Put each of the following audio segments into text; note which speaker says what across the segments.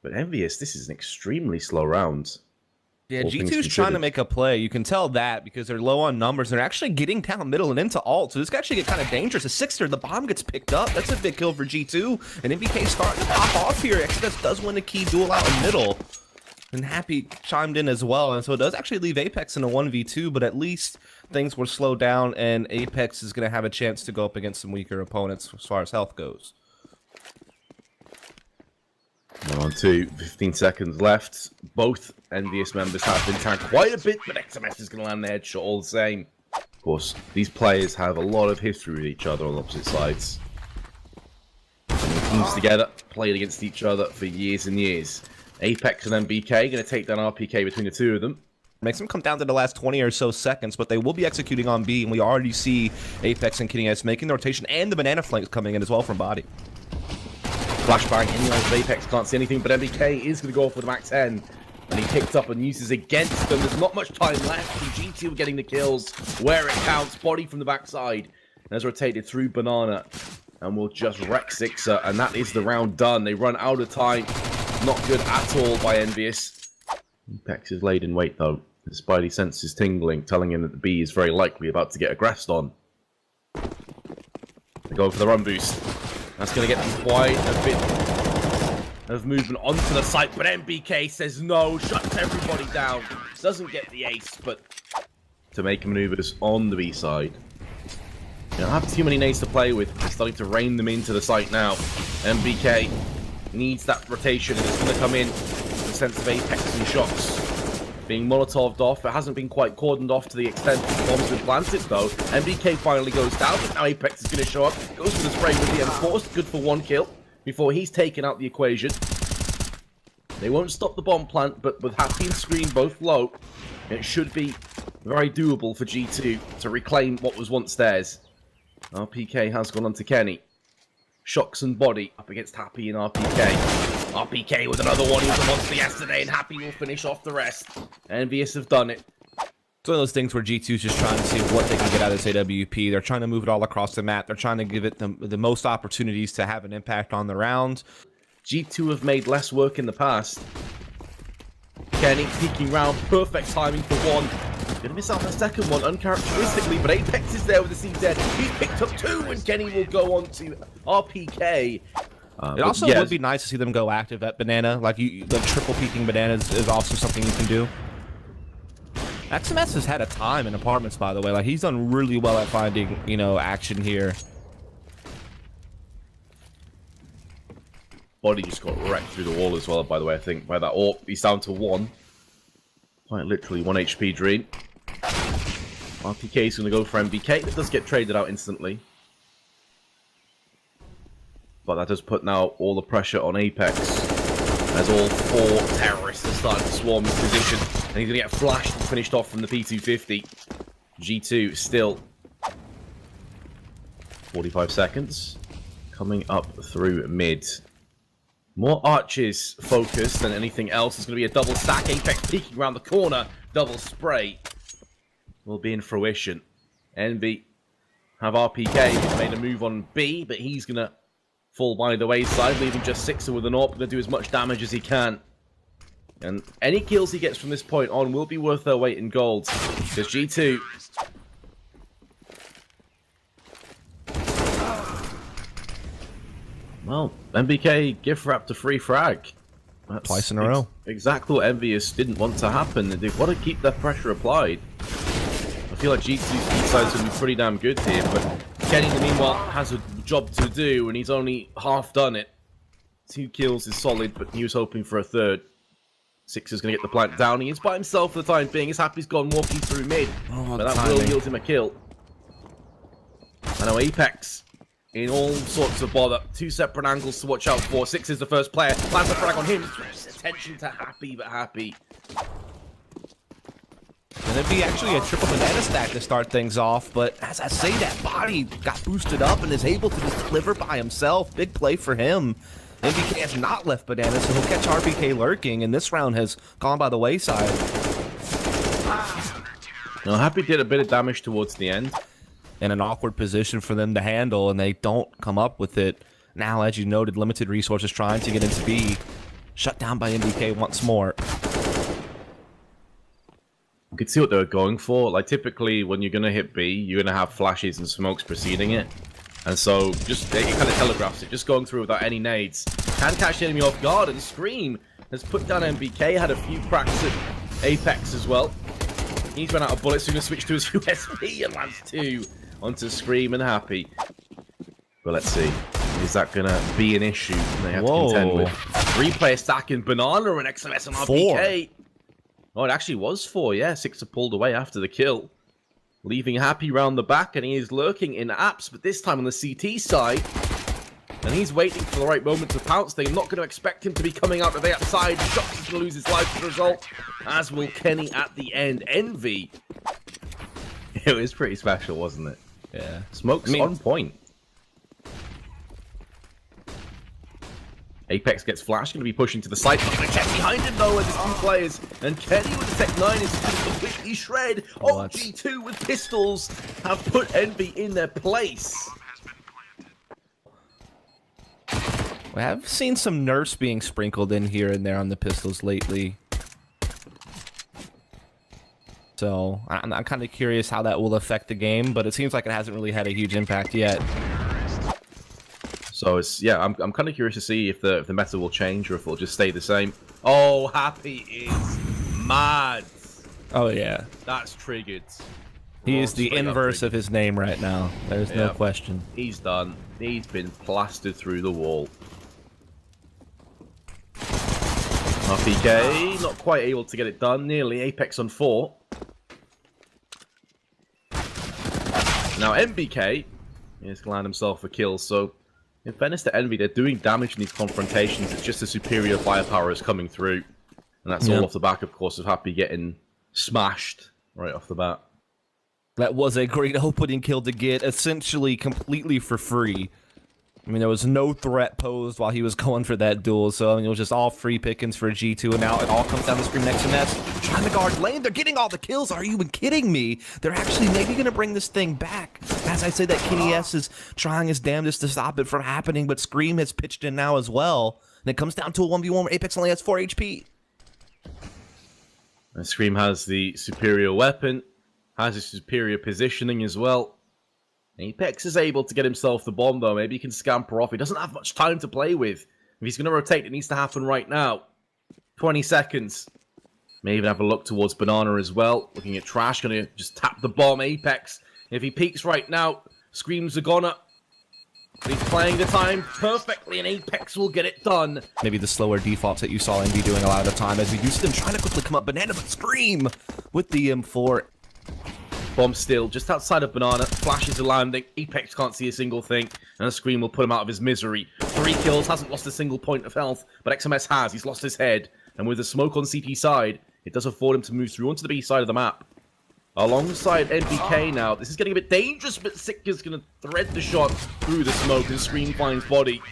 Speaker 1: But EnVyUs, this is an extremely slow round.
Speaker 2: Yeah, G2 is trying to make a play. You can tell that because they're low on numbers. They're actually getting down middle and into alt. So this could actually get kind of dangerous. A Sixer, the bomb gets picked up. That's a big kill for G2. And NBK starting to pop off here. Exodus does win a key duel out in middle. And Happy chimed in as well. And so it does actually leave Apex in a 1v2, but at least things were slowed down and Apex is going to have a chance to go up against some weaker opponents as far as health goes.
Speaker 1: On to 15 seconds left. Both EnVyUs members have been tagged quite a bit, but XMS is going to land the headshot all the same. Of course, these players have a lot of history with each other on opposite sides. Teams together, played against each other for years and years. Apex and MBK going to take down RPK between the two of them.
Speaker 2: Makes them come down to the last 20 or so seconds, but they will be executing on B, and we already see Apex and Kitty S making the rotation, and the banana flanks coming in as well from body.
Speaker 1: Flashbang in the eyes of Apex, can't see anything, but MBK is going to go off with the Mac-10. And he picked up and uses against them. There's not much time left. And G2 getting the kills where it counts. Body from the backside. And has rotated through Banana. And will just wreck Sixer. And that is the round done. They run out of time. Not good at all by EnVyUs. Apex is laid in wait though. His spidey sense is tingling, telling him that the B is very likely about to get aggressed on. They go for the run boost. That's going to get them quite a bit of movement onto the site, but MBK says no, shuts everybody down. Doesn't get the ace, but to make maneuvers on the B side. You don't have too many nades to play with. They're starting to rain them into the site now. MBK needs that rotation, and it's going to come in with a sense of Apex and shots. Being Molotov'd off, it hasn't been quite cordoned off to the extent that the bombs have planted though. MBK finally goes down, but now Apex is going to show up. Goes for the spray with the M4, good for one kill before he's taken out the equation. They won't stop the bomb plant, but with Happy and Screen both low, it should be very doable for G2 to reclaim what was once theirs. RPK has gone on to Kenny. Shocks and Body up against Happy and RPK. RPK with another one. He was a monster yesterday, and Happy will finish off the rest. EnVyUs have done it.
Speaker 2: It's one of those things where G2 is just trying to see what they can get out of this AWP. They're trying to move it all across the map. They're trying to give it the most opportunities to have an impact on the round.
Speaker 1: G2 have made less work in the past. Kenny peeking round, perfect timing for one. Gonna miss out the second one uncharacteristically, but Apex is there with the CZ. He's picked up two, and Kenny will go on to RPK.
Speaker 2: It also would be nice to see them go active at Banana. Like, the triple peeking Bananas is also something you can do. XMS has had a time in apartments, by the way. Like, he's done really well at finding, you know, action here.
Speaker 1: Body just got wrecked through the wall as well, by the way, I think, by that AWP. He's down to one. Quite literally 1 HP Dream. RPK is going to go for MBK. It does get traded out instantly. But that does put now all the pressure on Apex. As all four terrorists are starting to swarm his position. And he's going to get flashed and finished off from the P250. G2 still 45 seconds. Coming up through mid. More arches focused than anything else. It's going to be a double stack. Apex peeking around the corner. Double spray will be in fruition. Envy have RPK who's made a move on B, but he's going to fall by the wayside, leaving just Sixer with an AWP. Going to do as much damage as he can. And any kills he gets from this point on will be worth their weight in gold. Because G2... Well, MBK gift wrap to free frag. That's
Speaker 2: twice in a row.
Speaker 1: Exactly what EnVyUs didn't want to happen. They've got to keep their pressure applied. I feel like G2's side's going to be pretty damn good here, but Kenny, in the meanwhile, has a job to do, and he's only half done it. 2 kills is solid, but he was hoping for a third. Sixer's going to get the plant down. He is by himself for the time being. His Happy's gone walking through mid, but that will yield him a kill. I know Apex in all sorts of bother. 2 separate angles to watch out for. Six is the first player. Plants a frag on him. Attention to Happy, but Happy.
Speaker 2: And it'd be actually a triple banana stack to start things off, but as I say, that body got boosted up and is able to just deliver by himself. Big play for him. MBK has not left banana, so he'll catch RPK lurking, and this round has gone by the wayside.
Speaker 1: Now, Happy did a bit of damage towards the end.
Speaker 2: In an awkward position for them to handle, and they don't come up with it. Now, as you noted, limited resources trying to get into B. Shut down by NBK once more.
Speaker 1: You could see what they were going for. Like, typically, when you're going to hit B, you're going to have flashes and smokes preceding it. And so, just it kind of telegraphs it. Just going through without any nades. Can catch the enemy off guard, and Scream has put down NBK. Had a few cracks at Apex as well. He's run out of bullets, so he's going to switch to his USP and lands 2 onto Scream and Happy. But let's see. Is that going to be an issue they have to contend with? 3-player stacking Banana and XMS and RPK. 4. Oh, it actually was 4, yeah. 6 are pulled away after the kill. Leaving Happy round the back, and he is lurking in apps, but this time on the CT side. And he's waiting for the right moment to pounce. They're not going to expect him to be coming out of the outside. Shox is going to lose his life as a result, as will Kenny at the end. Envy. It was pretty special, wasn't it?
Speaker 2: Yeah.
Speaker 1: Smoke's on point. Apex gets flashed, going to be pushing to the side. Not going to check behind him though, as there's 2 players. And Kenny with the Tech 9 is going to completely shred. Oh, G2 with pistols have put Envy in their place.
Speaker 2: We have seen some nerfs being sprinkled in here and there on the pistols lately. So I'm kind of curious how that will affect the game, but it seems like it hasn't really had a huge impact yet.
Speaker 1: So it's, yeah, I'm kind of curious to see if the meta will change or if it'll just stay the same. Oh, Happy is mad.
Speaker 2: Oh yeah,
Speaker 1: that's triggered.
Speaker 2: He is the inverse of his name right now. There's no question.
Speaker 1: He's done. He's been plastered through the wall. RPK not quite able to get it done. Nearly. Apex on 4. Now MBK is going to land himself a kill. So in fairness to Envy, they're doing damage in these confrontations. It's just the superior firepower is coming through. And that's all off the back, of course, of Happy getting smashed right off the bat.
Speaker 2: That was a great opening kill to get, essentially completely for free. I mean, there was no threat posed while he was going for that duel, so I mean, it was just all free pickings for G2, and now it all comes down to Scream next to Ness. Trying to guard lane, they're getting all the kills, are you even kidding me? They're actually maybe going to bring this thing back. As I say that, Kenny S is trying his damnedest to stop it from happening, but Scream has pitched in now as well, and it comes down to a 1v1 where Apex only has 4 HP.
Speaker 1: And Scream has the superior weapon, has a superior positioning as well. Apex is able to get himself the bomb, though. Maybe he can scamper off. He doesn't have much time to play with. If he's going to rotate, it needs to happen right now. 20 seconds. May even have a look towards Banana as well. Looking at Trash, going to just tap the bomb. Apex, if he peeks right now, Screams are gonna. He's playing the time perfectly, and Apex will get it done.
Speaker 2: Maybe the slower defaults that you saw Envy doing a lot of the time as we used them trying to quickly come up. Banana, but Scream with the M4.
Speaker 1: Bomb still just outside of Banana. Flashes are landing. Apex can't see a single thing. And a Scream will put him out of his misery. 3 kills, hasn't lost a single point of health. But XMS has. He's lost his head. And with the smoke on CT side, it does afford him to move through onto the B side of the map. Alongside NBK now. This is getting a bit dangerous, but Sick is going to thread the shot through the smoke, and Scream finds body.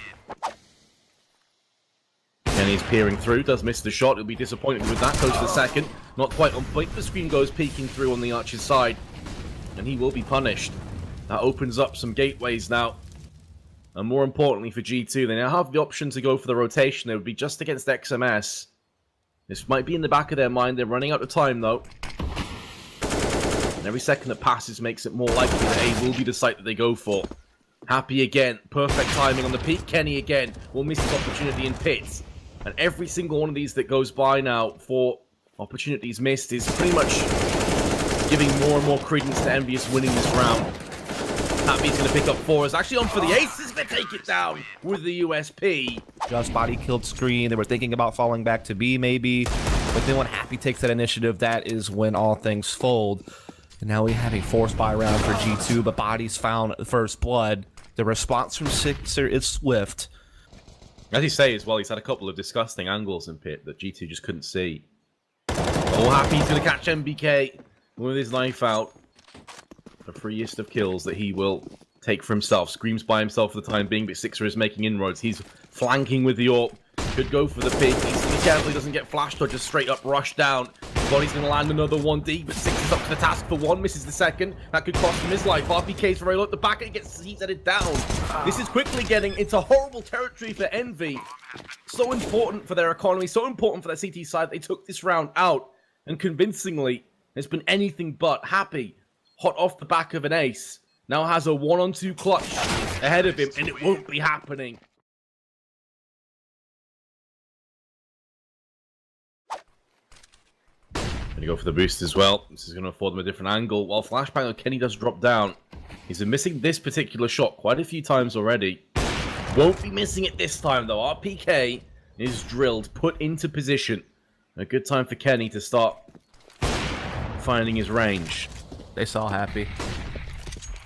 Speaker 1: And he's peering through, does miss the shot. He'll be disappointed with that. Goes to the second. Not quite on point. The Scream goes peeking through on the Archer's side. And he will be punished. That opens up some gateways now. And more importantly for G2, they now have the option to go for the rotation. They would be just against XMS. This might be in the back of their mind. They're running out of time, though. And every second that passes makes it more likely that A will be the site that they go for. Happy again. Perfect timing on the peak. Kenny again will miss his opportunity in pits. And every single one of these that goes by now for opportunities missed is pretty much giving more and more credence to EnVyUs winning this round. Happy's going to pick up 4. Is actually on for the ace. Is going to take it down with the USP.
Speaker 2: Just body killed Screen. They were thinking about falling back to B maybe. But then when Happy takes that initiative, that is when all things fold. And now we have a forced buy round for G2, but Body's found first blood. The response from Sixer is swift.
Speaker 1: As you say as well, he's had a couple of disgusting angles in pit that G2 just couldn't see. Oh, Happy's going to catch MBK with his knife out. The freest of kills that he will take for himself. Screams by himself for the time being, but Sixer is making inroads. He's flanking with the AWP. Could go for the pig. He's to be careful he doesn't get flashed or just straight up rushed down. Body's going to land another 1D, but 6 is up to the task for 1, misses the second. That could cost him his life. RPK's very low at the back, and he's headed down. This is quickly getting into horrible territory for Envy. So important for their economy, so important for their CT side. They took this round out, and convincingly, it's been anything but happy. Hot off the back of an ace. Now has a 1-on-2 clutch ahead of him, and it won't be happening. Gonna go for the boost as well. This is gonna afford them a different angle. While flashbang on Kenny does drop down. He's been missing this particular shot quite a few times already. Won't be missing it this time though. RPK is drilled, put into position. A good time for Kenny to start finding his range.
Speaker 2: They saw Happy.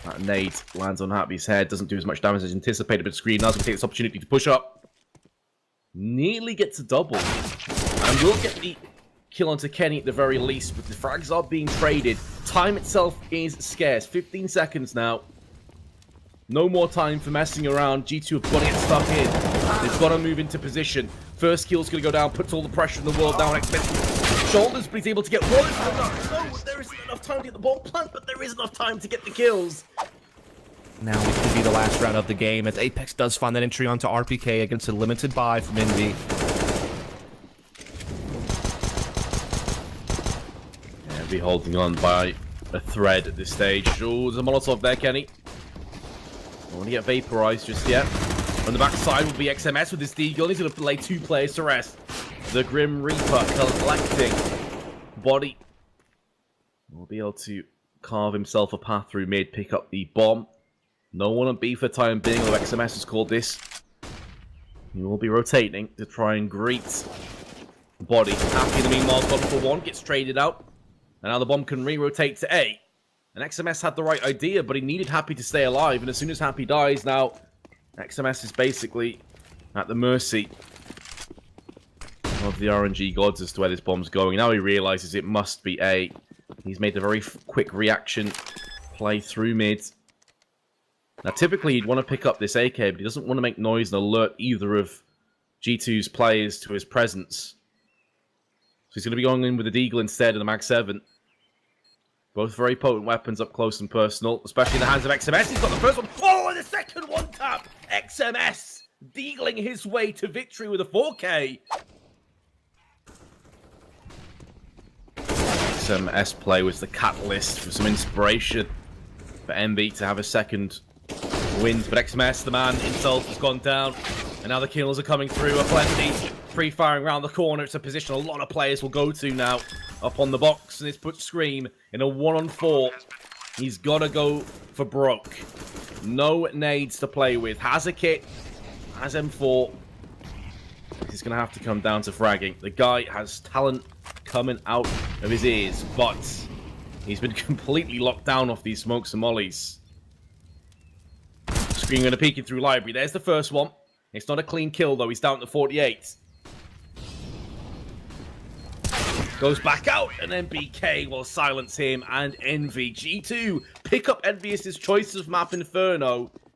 Speaker 1: That nade lands on Happy's head. Doesn't do as much damage as anticipated, but Screen does take this opportunity to push up. Nearly gets a double. And will get the kill onto Kenny at the very least, but the frags are being traded. Time itself is scarce. 15 seconds now. No more time for messing around. G2 have got to get stuck in. They've got to move into position. First kill's going to go down, puts all the pressure in the world down. Shoulders, but he's able to get one. No, there isn't enough time to get the ball plant, but there is enough time to get the kills.
Speaker 2: Now it could be the last round of the game as Apex does find that entry onto RPK against a limited buy from Envy.
Speaker 1: Envy holding on by a thread at this stage. Oh, there's a Molotov there, Kenny. Don't want to get vaporized just yet. On the backside will be XMS with his Deagle. He's going to lay 2 players to rest. The Grim Reaper collecting. Body will be able to carve himself a path through mid, pick up the bomb. No one on B for the time being, although XMS has called this. He will be rotating to try and greet Body. Happy in the meanwhile, bottom for 1, gets traded out. And now the bomb can re-rotate to A. And XMS had the right idea, but he needed Happy to stay alive. And as soon as Happy dies, now XMS is basically at the mercy of the RNG gods as to where this bomb's going. Now he realizes it must be A. He's made a very quick reaction play through mid. Now typically he'd want to pick up this AK, but he doesn't want to make noise and alert either of G2's players to his presence. So he's going to be going in with the Deagle instead and the Mag 7. Both very potent weapons up close and personal, especially in the hands of XMS. He's got the first one. Oh, and the second one tap. XMS deagling his way to victory with a 4K. XMS play was the catalyst for some inspiration for MB to have a second win. But XMS, the man himself, has gone down. And now the kills are coming through. A plenty. Free-firing around the corner. It's a position a lot of players will go to now. Up on the box. And it's put Scream in a 1-on-4. He's got to go for broke. No nades to play with. Has a kit. Has M4. He's going to have to come down to fragging. The guy has talent coming out of his ears. But he's been completely locked down off these smokes and mollies. Scream going to peek it through library. There's the first one. It's not a clean kill, though. He's down to 48. Goes back out, and then BK will silence him, and Envy. G2 pick up EnVyUs' choice of map Inferno.